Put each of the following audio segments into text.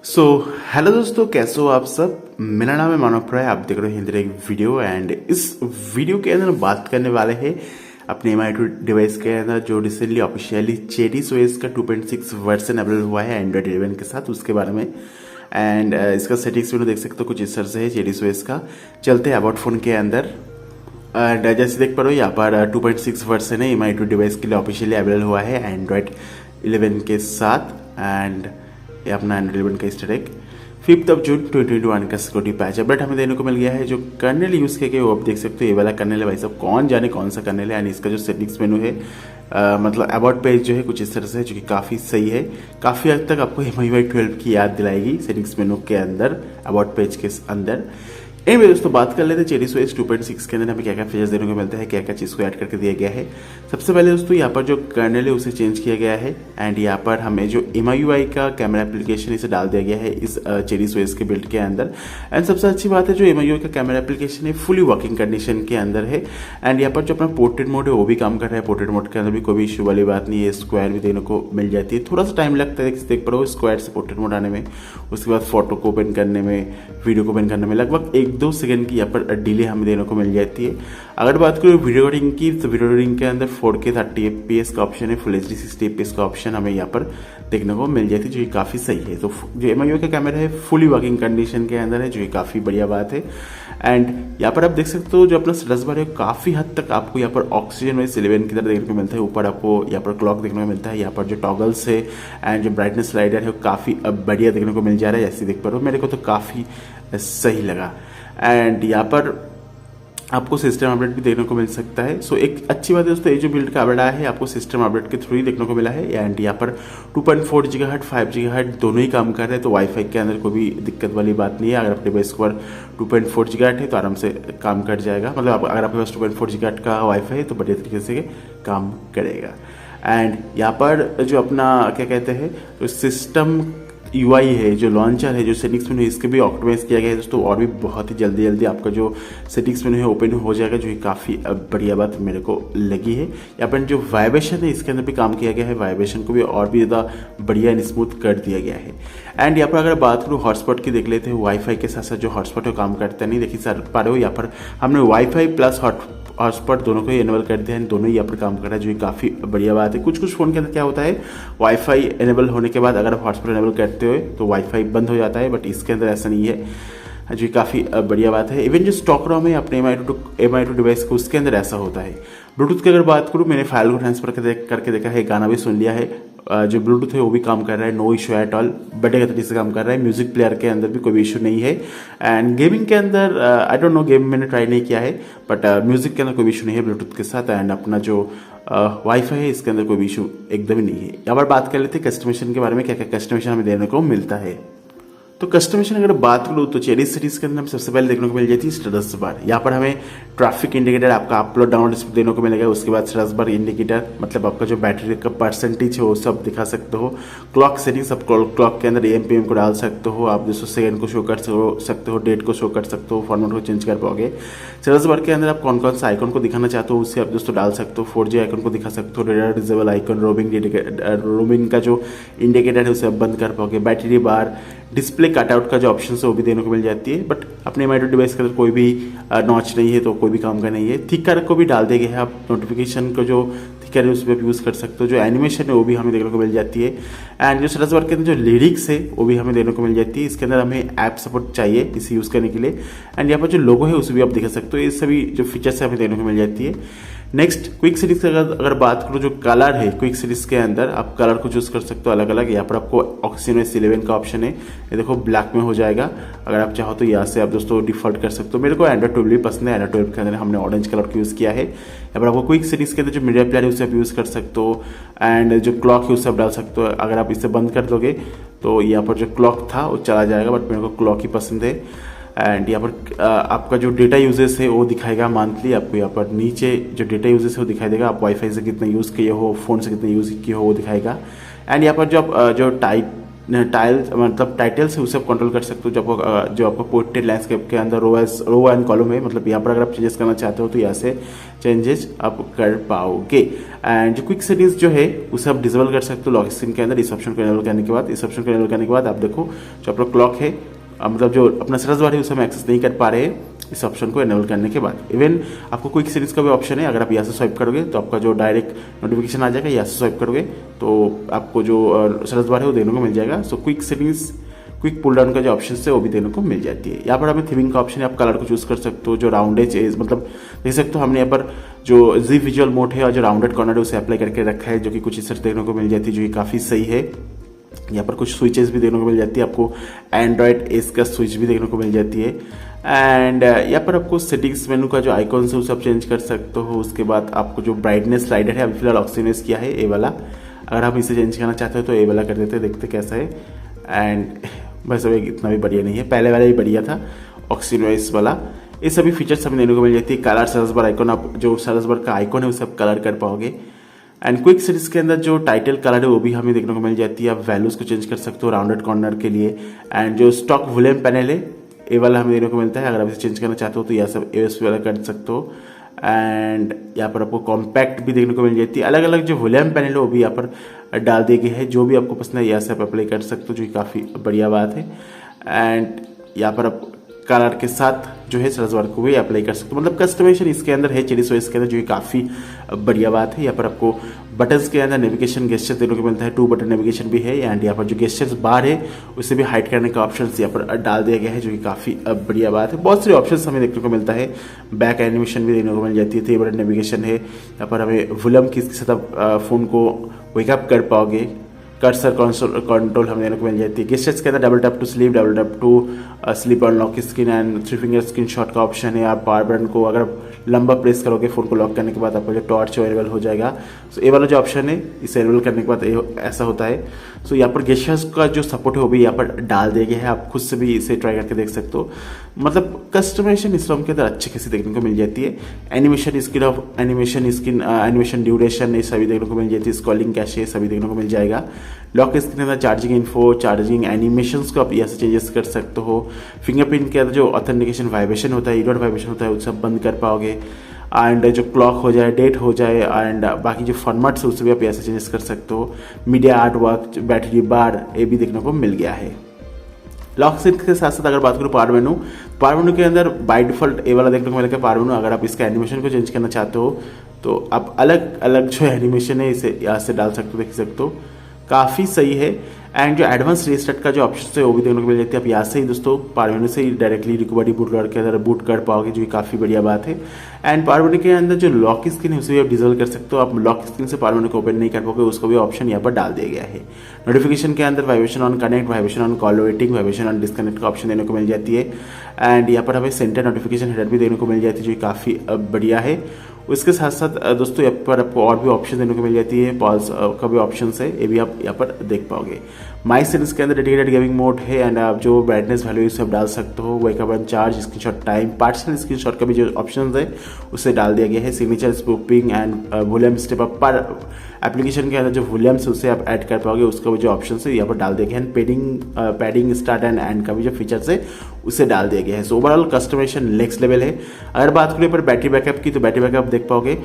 Hello दोस्तों, कैसे हो आप सब। मेरा नाम है मानव राय, आप देख रहे हो हिंदी एक वीडियो। एंड इस वीडियो के अंदर बात करने वाले हैं अपने MI2 डिवाइस के अंदर जो रिसेंटली ऑफिशियली चेरीज ओएस का 2.6 वर्जन अवेलेबल हुआ है एंड्रॉइड 11 के साथ, उसके बारे में। एंड इसका सेटिंग्स में देख सकते हो कुछ इस तरह से है चेरीज ओएस का। चलते हैं अबाउट फोन के अंदर। एंड जैसे देख पा रहे हो यहाँ पर 2.6 वर्जन है MI2 डिवाइस के लिए ऑफिशियली अवेलेबल हुआ है एंड्रॉइड 11 के साथ। एंड ये अपना एंड्रॉइड 11 का स्टेटक 5 जून 2021 का सिक्योरिटी पैच अपडेट हमें देने को मिल गया है। जो कर्नेल यूज़ किया गया वो आप देख सकते हो, ये वाला कर्नेल है भाई साहब, कौन जाने कौन सा कर्नेल है। एंड इसका जो सेटिंग्स मेनू है मतलब अबाउट पेज जो है कुछ इस तरह से है, जो कि काफ़ी सही है। काफ़ी हद तक आपको MI 12 की याद दिलाएगी सेटिंग्स मेनू के अंदर, अबाउट पेज के अंदर। एनीवे दोस्तों, बात कर लेते हैं चेरीज ओएस 2.6 के अंदर हमें क्या क्या फीचर्स देने को मिलते हैं, क्या क्या चीज़ को ऐड करके दिया गया है। सबसे पहले दोस्तों यहाँ पर जो कर्नेल है उसे चेंज किया गया है। एंड यहाँ पर हमें जो MIUI का कैमरा एप्लीकेशन इसे डाल दिया गया है इस चेरीज ओएस के बिल्ड के अंदर। एंड सबसे अच्छी बात है जो MIUI का कैमरा एप्लीकेशन है फुली वर्किंग कंडीशन के अंदर है। एंड यहाँ पर जो अपना पोर्ट्रेट मोड है वो भी काम कर रहा है। पोर्ट्रेट मोड के अंदर भी कोई इशू वाली बात नहीं है, स्क्वायर भी देने को मिल जाती है। थोड़ा सा टाइम लगता है देख पा रहे हो स्क्वायर से पोर्ट्रेट मोड आने में, उसके बाद फोटो को ओपन करने में, वीडियो को ओपन करने में लगभग 1-2 सेकंड की डिले हमें देने को मिल जाती है। अगर बात करें वीडियो एडिटिंग की, तो वीडियो एडिटिंग के अंदर 4K 30 FPS का ऑप्शन है, फुल HD 60 FPS का ऑप्शन हमें यहाँ पर देखने को मिल जाती है, जो कि काफ़ी सही है। तो जो MIUI का कैमरा है फुली वर्किंग कंडीशन के अंदर है, जो कि काफ़ी बढ़िया बात है। एंड यहाँ पर आप देख सकते हो जो अपना स्टेटस बार है काफ़ी हद तक आपको यहाँ पर ऑक्सीजन वाइज 11 की तरह देखने को मिलता है। ऊपर आपको यहाँ पर क्लॉक देखने को मिलता है। यहाँ पर जो टॉगल्स है एंड जो ब्राइटनेस स्लाइडर है वो काफ़ी बढ़िया देखने को मिल जा रहा है, जैसे देख पा रहे हो। मेरे को तो काफ़ी सही लगा। एंड यहाँ पर आपको सिस्टम अपडेट भी देखने को मिल सकता है। सो एक अच्छी बात है दोस्तों, ये जो बिल्ड का अपडेट आया है आपको सिस्टम अपडेट के थ्रू ही देखने को मिला है। एंड यहाँ पर 2.4 GHz 5 GHz दोनों ही काम कर रहे हैं, तो वाईफाई के अंदर कोई भी दिक्कत वाली बात नहीं है। अगर अपने पास 2.4 GHz है तो आराम से काम कर जाएगा। मतलब अगर आपके पास 2.4 GHz का वाईफाई है तो बढ़िया तरीके से काम करेगा। एंड यहाँ पर जो अपना क्या कहते हैं जो सिस्टम UI है, जो लॉन्चर है, जो सेटिंग्स मेनू है, इसके भी ऑप्टिमाइज किया गया है दोस्तों, और भी बहुत ही जल्दी आपका जो सेटिंग्स मेनू है ओपन हो जाएगा, जो कि काफ़ी बढ़िया बात मेरे को लगी है। यहाँ पर जो वाइब्रेशन है इसके अंदर भी काम किया गया है, वाइब्रेशन को भी और भी ज़्यादा बढ़िया एंड स्मूथ कर दिया गया है। एंड यहाँ पर अगर बात करूँ हॉटस्पॉट की, देख लेते हैं वाईफाई के साथ साथ जो हॉटस्पॉट है काम करता नहीं। देखिए सर पा रहे हो यहाँ पर हमने वाईफाई प्लस हॉटस्पॉट दोनों को ही इनेबल कर दिया है, दोनों ही यहाँ पर काम कर रहा है, जो कि काफ़ी बढ़िया बात है। कुछ फ़ोन के अंदर क्या होता है, वाईफाई इनेबल होने के बाद अगर आप हॉटस्पॉट इनेबल करते हो तो वाईफाई बंद हो जाता है, बट इसके अंदर ऐसा नहीं है, जो काफ़ी बढ़िया बात है। इवन जो स्टॉक रॉम है अपने MI2 डिवाइस को, उसके अंदर ऐसा होता है। ब्लूटूथ की अगर बात करूँ, मैंने फाइल को ट्रांसफर करके देखा है, गाना भी सुन लिया है, जो ब्लूटूथ है वो भी काम कर रहा है, नो इशू एट ऑल, बढ़िया तरीके से काम कर रहा है। म्यूजिक प्लेयर के अंदर भी कोई इशू नहीं है। एंड गेमिंग के अंदर आई डोंट नो, गेम मैंने ट्राई नहीं किया है, बट म्यूजिक के अंदर कोई इशू नहीं है ब्लूटूथ के साथ। एंड अपना जो वाईफाई है इसके अंदर कोई इशू एकदम ही नहीं है। यहाँ पर बात कर लेते हैं कस्टमाइजेशन के बारे में, क्या क्या कस्टमाइजेशन हमें देने को मिलता है। तो कस्टमाइजेशन अगर बात करूँ तो चेरीज सीरीज के अंदर हमें सबसे पहले देखने को मिल जाती है स्टेटस बार। यहाँ पर हमें ट्रैफिक इंडिकेटर आपका अपलोड डाउनलोड देने को मिलेगा। उसके बाद स्टेटस बार इंडिकेटर, मतलब आपका जो बैटरी का परसेंटेज है वो सब दिखा सकते हो। क्लॉक सेटिंग्स, आप क्लॉक के अंदर AM PM को डाल सकते हो, आप 200 सेकंड को शो कर सकते हो, डेट को शो कर सकते हो, फॉर्मेट को चेंज कर पाओगे। स्टेटस बार के अंदर आप कौन कौन सा आइकन को दिखाना चाहते हो उसे आप दोस्तों डाल सकते हो। 4G आइकन को दिखा सकते हो, रेडार डिसेबल आइकन, रोमिंग का जो इंडिकेटर है उसे आप बंद कर पाओगे। बैटरी बार, डिस्प्ले कटआउट का जो ऑप्शन है वो भी देने को मिल जाती है। बट अपने MI2 डिवाइस के अंदर कोई भी नॉच नहीं है तो कोई भी काम का नहीं है। थिकर को भी डाल दिया गया है, आप नोटिफिकेशन को जो थिकर है उस पर यूज़ कर सकते हो। जो एनिमेशन है वो भी हमें देखने को मिल जाती है। एंड जो स्टेटस बार के अंदर जो लिरिक्स है वो भी हमें देखने को मिल जाती है। इसके अंदर हमें ऐप सपोर्ट चाहिए इसे यूज़ करने के लिए। एंड यहाँ पर जो लोगो है उसे भी आप दिखा सकते हो। ये सभी जो फीचर्स है हमें देखने को मिल जाती है। नेक्स्ट क्विक सीरीज की अगर बात करूँ, जो कलर है क्विक सीरीज के अंदर आप कलर को चूज कर सकते हो अलग अलग। यहाँ पर आपको ऑक्सीजन 11 का ऑप्शन है, ये देखो ब्लैक में हो जाएगा। अगर आप चाहो तो यहाँ से आप दोस्तों डिफॉल्ट कर सकते हो। मेरे को एंड्रॉइड 12 भी पसंद है, एंड्रॉइड 12 के अंदर हमने ऑरेंज कलर को यूज़ किया है। यहाँ पर आपको क्विक सीरीज के अंदर जो मीडिया प्लेयर है उसे आप यूज़ कर सकते हो। एंड जो क्लॉक है उसे आप डाल सकते हो। अगर आप इसे बंद कर दोगे तो यहाँ पर जो क्लॉक था वो चला जाएगा, बट मेरे को क्लॉक ही पसंद है। एंड यहाँ पर आपका जो डेटा यूजेस है वो दिखाएगा मंथली। आपको यहाँ पर नीचे जो डेटा यूजेस है वो दिखाई देगा, आप वाईफाई से कितना यूज़ किए हो, फ़ोन से कितना यूज़ किए हो वो दिखाएगा। एंड यहाँ पर जो टाइप टाइल्स मतलब टाइटल्स है उसे आप कंट्रोल कर सकते हो। जो आपको पोर्ट्रेट लैंडस्केप के अंदर रो एंड कॉलम है, मतलब यहाँ पर अगर आप चेंजेस करना चाहते हो तो यहाँ से चेंजेस आप कर पाओगे। एंड जो क्विक सेटिंग्स जो है उसे आप डिसेबल कर सकते हो लॉक स्क्रीन के अंदर। इस ऑप्शन को इनेबल करने के बाद आप देखो जो अपना क्लॉक है, मतलब जो अपना सर्च बार है उसे हम एक्सेस नहीं कर पा रहे हैं इस ऑप्शन को इनेबल करने के बाद। इवन आपको क्विक सेटिंग्स का भी ऑप्शन है, अगर आप यहाँ से स्वाइप करोगे तो आपका जो डायरेक्ट नोटिफिकेशन आ जाएगा, यहाँ से स्वाइप करोगे तो आपको जो सर्च बार है वो देखने को मिल जाएगा। So quick settings, quick pull down का जो ऑप्शन है वो भी देने को मिल जाती है। यहाँ पर हमें थीमिंग का ऑप्शन है, आप कलर को चूज कर सकते हो। जो राउंडेज है, मतलब देख सकते हो हमने यहाँ पर जो जी विजुअल मोड है और जो राउंडेड कॉर्नर है उसे अप्लाई करके रखा है, जो कि कुछ इस तरह देखने को मिल जाती है, जो कि काफ़ी सही है। यहाँ पर कुछ स्विचेस भी देखने को मिल जाती है, आपको एंड्रॉयड एस का स्विच भी देखने को मिल जाती है। एंड यहाँ पर आपको सेटिंग्स मेनू का जो आइकॉन है उसे आप चेंज कर सकते हो। उसके बाद आपको जो ब्राइटनेस स्लाइडर है अभी फिलहाल ऑक्सीनेस किया है ए वाला, अगर आप इसे चेंज करना चाहते हो तो ए वाला कर देते, देखते कैसा है। एंड बस अभी इतना भी बढ़िया नहीं है, पहले वाला ही बढ़िया था ऑक्सीनोइस वाला। ये सभी फीचर्स हमें देने को मिल जाती है। कलर सर्च बार आइकॉन, आप जो सर्च बार का आइकॉन है उसे आप कलर कर पाओगे। एंड क्विक सेटिंग्स के अंदर जो टाइटल कलर है वो भी हमें देखने को मिल जाती है। आप वैल्यूज को चेंज कर सकते हो राउंडेड कॉर्नर के लिए। एंड जो स्टॉक वॉल्यूम पैनल है ये वाला हमें देखने को मिलता है, अगर आप इसे चेंज करना चाहते हो तो यह सब एस वाला कर सकते हो। एंड यहाँ पर आपको कॉम्पैक्ट भी देखने को मिल जाती है। अलग अलग जो वॉल्यूम पैनल है वो भी यहाँ पर डाल दिए गए हैं, जो भी आपको पसंद है यहाँ से आप अप्लाई कर सकते हो, जो कि काफ़ी बढ़िया बात है। एंड यहाँ पर आप कलर के साथ जो है सर्च बार को भी अप्लाई कर सकते हो, मतलब कस्टमाइजेशन इसके अंदर है चेरी सॉइस के अंदर, जो कि काफ़ी बढ़िया बात है। यहाँ पर आपको बटन्स के अंदर नेविगेशन गेस्चर देखने को मिलता है, 2 बटन नेविगेशन भी है। एंड यहाँ पर जो गेस्चर्स बार है उसे भी हाइड करने का ऑप्शन यहाँ पर डाल दिया गया है, जो कि काफ़ी बढ़िया बात है। बहुत सारे ऑप्शन हमें देखने को मिलता है, बैक एनिमेशन भी देखने को मिल जाती है, 3 बटन नेविगेशन है। यहाँ पर हमें वॉल्यूम की साथ आप फोन को वेकअप कर पाओगे, कर्सर कंट्रोल हमें देने को मिल जाती है। गेस्चर्स के अंदर double tap to sleep, double tap to sleep और lock screen and 3 finger screenshot का ऑप्शन है। आप पावर बटन को अगर आप लंबा प्रेस करोगे फोन को लॉक करने के बाद आपको जो टॉर्च अवेलेबल हो जाएगा। सो ये वाला जो ऑप्शन है इसे अवेलेबल करने के बाद ऐसा होता है। सो यहाँ पर गेस्चर्स का जो सपोर्ट है वो भी यहाँ पर डाल दिया गया है, आप खुद से भी इसे ट्राई करके देख सकते हो। मतलब कस्टमाइजेशन इस रोम के अंदर अच्छे खासी देखने को मिल जाती है। एनिमेशन स्क्रीन एनिमेशन ड्यूरेशन ये सभी देखने को मिल जाती है। स्क्रॉलिंग कैशे सभी देखने को मिल जाएगा। लॉक स्क्रीन के अंदर चार्जिंग इन्फो, चार्जिंग एनिमेशंस को आप यहाँ से चेंजेस कर सकते हो। फिंगरप्रिंट के अंदर जो ऑथेंटिकेशन वाइब्रेशन होता है, ईडॉट वाइब्रेशन होता है, उसे आप बंद कर पाओगे। एंड जो क्लॉक हो जाए, डेट हो जाए एंड बाकी जो फॉर्मेट्स है उसे भी आप यहाँ से चेंजेस कर सकते हो। मीडिया आर्ट वर्क, बैटरी बार ये भी देखने को मिल गया है। लॉक स्क्रीन के साथ साथ अगर बात करूँ पावर मेनू के अंदर बाय डिफॉल्ट ए वाला देखने को मिलेगा पावर मेनू। अगर आप इसका एनिमेशन को चेंज करना चाहते हो तो आप अलग अलग जो एनिमेशन है इसे यहाँ से डाल सकते हो, देख सकते हो, काफ़ी सही है। एंड जो एडवांस रीस्टार्ट का जो ऑप्शन है वो भी देखने को मिल जाती है। आप यहाँ से ही दोस्तों पावर मेनू से ही डायरेक्टली रिकवरी बूट के अंदर बूट कर पाओगे, जो कि काफ़ी बढ़िया बात है। एंड पावर मेनू के अंदर जो लॉक स्क्रीन है उसे भी आप डिसेबल कर सकते हो। आप लॉक स्क्रीन से पावर मेनू को ओपन नहीं कर पाओगे, उसको भी ऑप्शन यहाँ पर डाल दिया गया है। नोटिफिकेशन के अंदर vibration on connect, vibration on call waiting, vibration on disconnect का ऑप्शन देने को मिल जाती है। एंड यहाँ पर हमें सेंटर नोटिफिकेशन हेडर भी देने को मिल जाती है, जो कि काफ़ी बढ़िया है। उसके साथ साथ दोस्तों यहाँ पर आपको और भी ऑप्शन देने को मिल जाती है, पॉज का भी ऑप्शन है, ये भी आप यहाँ पर देख पाओगे। माई सेटिंग्स के अंदर डेडिकेटेड गेमिंग मोड है। एंड आप जो ब्राइटनेस वैल्यू सब डाल सकते हो, wake up and charge, screenshot time, parcel screenshot का भी जो ऑप्शन है उसे डाल दिया गया है। Signature spoofing and volume step up पर एप्लीकेशन के अंदर जो वॉल्यूम्स उसे आप ऐड कर पाओगे, उसका भी जो ऑप्शन है यहाँ पर डाल दिया गया है। पैडिंग स्टार्ट एंड एंड का भी जो फीचर्स है उसे डाल दिया गया है। So overall customisation next level है। अगर बात करें पर बैटरी बैकअप की, तो बैटरी बैकअप देख पाओगे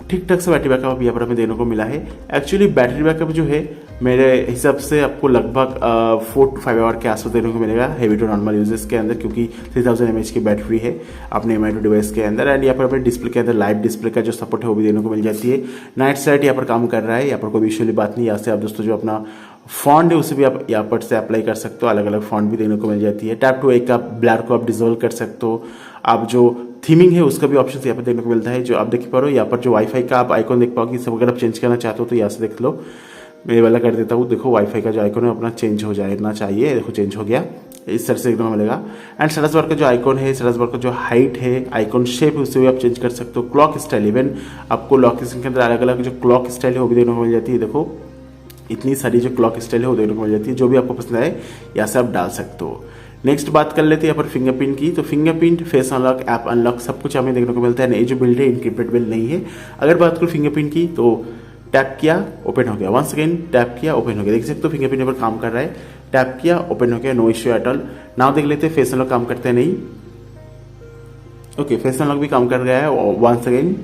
ठीक ठाक से बैटरी बैकअप यहाँ पर हमें देने को मिला है। एक्चुअली बैटरी बैकअप जो है मेरे हिसाब से आपको लगभग 4 to 5 आवर के आसपास देने को मिलेगा हेवी टू नॉर्मल यूजेस के अंदर, क्योंकि 3000 mAh की बैटरी है अपने MI2 डिवाइस के अंदर। एंड यहाँ पर अपने डिस्प्ले के अंदर लाइव डिस्प्ले का जो सपोर्ट है वो भी देने को मिल जाती है। नाइट साइट यहाँ पर काम कर रहा है, यहाँ पर कोई विजुअली बात नहीं। यहाँ से आप दोस्तों जो अपना फॉन्ट है उसे भी आप यहाँ पर से अप्लाई कर सकते हो, अलग अलग फॉन्ट भी देने को मिल जाती है। टैप टू एक आप ब्लर को आप डिसॉल्व कर सकते हो। आप जो थीमिंग है उसका भी ऑप्शन यहाँ पर देखने को मिलता है, जो आप देख पा रहे हो। यहाँ पर जो वाईफाई का आप आइकॉन देख पाओगे, सब अगर आप चेंज करना चाहते हो तो यहाँ से देख लो, मैं वाला कर देता हूँ। देखो वाईफाई का जो आइकॉन है अपना चेंज हो जाना चाहिए, देखो चेंज हो गया, इस तरह से एकदम मिलेगा। एंड सर्च बार का जो आइकॉन है, सर्च बार का जो हाइट है, आइकॉन शेप है, उसे भी आप चेंज कर सकते हो। क्लॉक स्टाइल, इवन आपको लॉक स्क्रीन के अंदर अलग अलग जो क्लॉक स्टाइल है वो भी देखने को मिल जाती है। देखो इतनी सारी जो क्लॉक स्टाइल है वो देखने को मिल जाती है, जो भी आपको पसंद आए यहाँ से आप डाल सकते हो। नेक्स्ट बात कर लेते हैं यहाँ पर फिंगरप्रिंट की। तो fingerprint, face unlock, app unlock सब कुछ हमें देखने को मिलता है। ये जो बिल्ड है इनक्रिप्टेड बिल्ड नहीं है। अगर बात करूँ फिंगरप्रिंट की, तो टैप किया, ओपन हो गया, वंस अगेन टैप किया, ओपन हो गया। देख सकते हो फिंगरप्रिंट पर काम कर रहा है, टैप किया, ओपन हो गया, no issue at all. Now देख लेते हैं फेस अनलॉक काम करते हैं नहीं। ओके, फेस अनलॉक भी काम कर गया है वंस अगेन।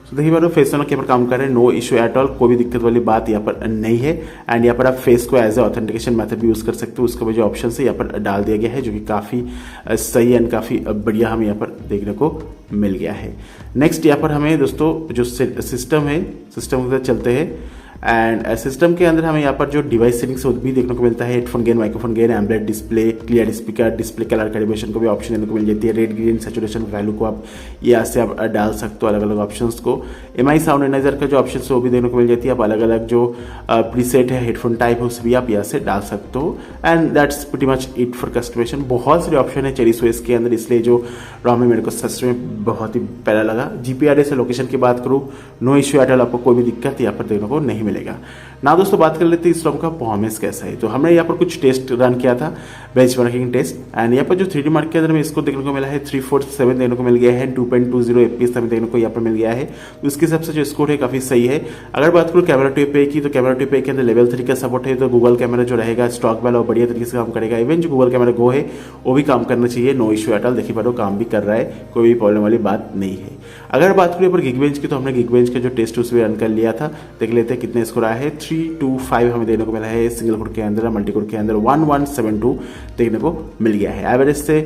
देखिए बार फेस अनलॉक यहाँ पर काम कर रहे हैं, नो इश्यू एट ऑल, कोई भी दिक्कत वाली बात यहाँ पर नहीं है। एंड यहाँ पर आप फेस को एज ए ऑथेंटिकेशन मेथड भी यूज कर सकते हो, उसका भी जो ऑप्शन है यहाँ पर डाल दिया गया है, जो कि काफी सही एंड काफी बढ़िया हमें यहाँ पर देखने को मिल गया है। नेक्स्ट यहाँ पर हमें दोस्तों जो सिस्टम है, सिस्टम के साथ चलते हैं। एंड सिस्टम के अंदर हमें यहाँ पर जो डिवाइस सेटिंग्स भी देखने को मिलता है, हेडफोन गेन, माइक्रोफोन गेन, एम्बलेट display, clear speaker, display colour calibration को भी ऑप्शन देने को मिल जाती है। रेड ग्रीन सैचुरेशन वैल्यू को आप यहाँ से आप डाल सकते हो, अलग अलग ऑप्शंस को। एमआई साउंड एनालाइजर का जो ऑप्शन है वो भी देखने को मिल जाती है। आप अलग अलग जो प्रीसेट है हेडफोन टाइप है उसे भी आप यहाँ से डाल सकते हो। And that's pretty much it for customisation. बहुत सारे ऑप्शन है चेरीसोएस के अंदर, इसलिए जो रॉम है मेरे को सच में बहुत ही प्यारा लगा। जीपीआरएस लोकेशन की बात करूँ, नो इश्यू एट ऑल, आपको कोई भी दिक्कत यहाँ पर देखने को नहीं मिलेगा। ना दोस्तों बात कर लेते हैं इस रॉम का परफॉर्मेंस कैसा है। तो हमने यहाँ पर कुछ टेस्ट रन किया था, बेंचमार्किंग टेस्ट। एंड यहाँ पर जो 3D मार्क के अंदर में इसको देखने को मिला है 347 देखने को मिल गया है, 2.20 FPS हमें देखने को यहाँ पर मिल गया है। तो उसके हिसाब से जो स्कोर है काफी सही है। अगर बात करूँ कैमरा टू पे की, तो कैमरा टू पे के अंदर लेवल 3 का सपोर्ट है। तो गूगल कैमरा जो रहेगा स्टॉक वाला बढ़िया तरीके से काम करेगा। इवन जो गूगल कैमरा गो है वो भी काम करना चाहिए, नो इश्यू एट ऑल। देखिए पर काम भी कर रहा है, कोई भी प्रॉब्लम वाली बात नहीं है। अगर बात करें पर गिगबेंच की, तो हमने गिगबेंच का जो टेस्ट उसमें रन कर लिया था। देख लेते हैं कितने स्कोर आया है। 325 हमें देखने को मिला है सिंगल कोर के अंदर, मल्टी कोर के अंदर 1172 देखने को मिल गया है। एवरेज से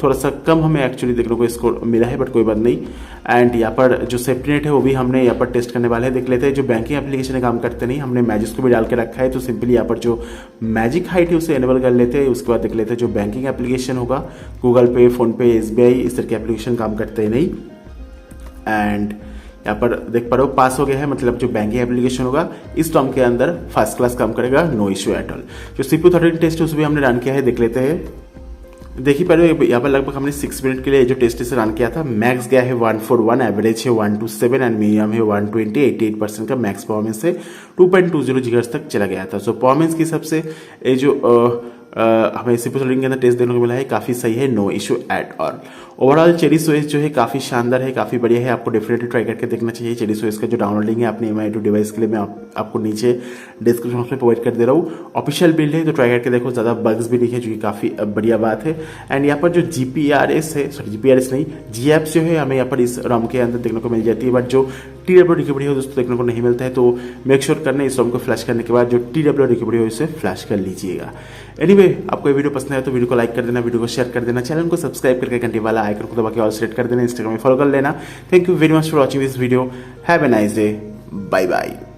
थोड़ा सा कम हमें एक्चुअली देखने को स्कोर मिला है, बट कोई बात नहीं। एंड यहाँ पर जो सेफ्टी नेट है वो भी हमने यहाँ पर टेस्ट करने वाले हैं। देख लेते हैं जो बैंकिंग एप्लीकेशन है काम करते नहीं, हमने मैजिक को भी डाल के रखा है। तो सिंपली यहाँ पर जो मैजिक हाइट है उसे एनेबल कर लेते हैं। उसके बाद देख लेते हैं जो बैंकिंग एप्लीकेशन होगा, गूगल पे, फोन पे, SBI, इस तरह के एप्लीकेशन काम करते हैं नहीं। एंड यहाँ पर देख पा रहे हो पास हो गया है, मतलब जो बैंकिंग एप्लीकेशन होगा इस टर्म के अंदर फर्स्ट क्लास काम करेगा, नो इश्यू एट ऑल। जो CPU 13 टेस्ट है उसे भी हमने रन किया है, देख लेते हैं। देखिए पहले यहाँ पर लगभग हमने 6 मिनट के लिए जो टेस्ट से रन किया था। मैक्स गया है 141, एवरेज है 127 एंड मीडियम है 120, 88% का मैक्स परफॉर्मेंस है, 2.20 GHz तक चला गया था। सो परफॉर्मेंस के हिसाब से ये जो हमें CPU 13 के अंदर टेस्ट देने को मिला है काफी सही है, no issue at all. Overall Cherry OS जो है काफी शानदार है, काफी बढ़िया है, आपको डेफिनेटली ट्राई करके देखना चाहिए। चेरीसोएस का जो डाउनलोडिंग है अपने MI2 डिवाइस के लिए मैं आपको नीचे डिस्क्रिप्शन बॉक्स में प्रोवाइड कर दे रहा हूँ। ऑफिशियल बिल्ड है तो ट्राई करके देखो, ज्यादा बग्स भी नहीं है, जो कि काफी बढ़िया बात है। एंड यहाँ पर जो GPRS है, सॉरी GPRS नहीं, GApps जो है हमें यहाँ पर इस ROM के अंदर देखने को मिल जाती है। बट जो TW रिकवरी है दोस्तों देखने को नहीं मिलता है, तो मेक श्योर करना इस ROM को फ्लैश करने के बाद जो TW रिकवरी हो इसे फ्लैश कर लीजिएगा। एनीवे आपको ये वीडियो पसंद है तो वीडियो को लाइक कर देना, वीडियो को शेयर कर देना, चैनल को सब्सक्राइब करके घंटे वाला आइकन को दबा के ऑल सेट कर देना, इंस्टाग्राम में फॉलो कर लेना। Thank you very much for watching this video. Have a nice day, bye bye.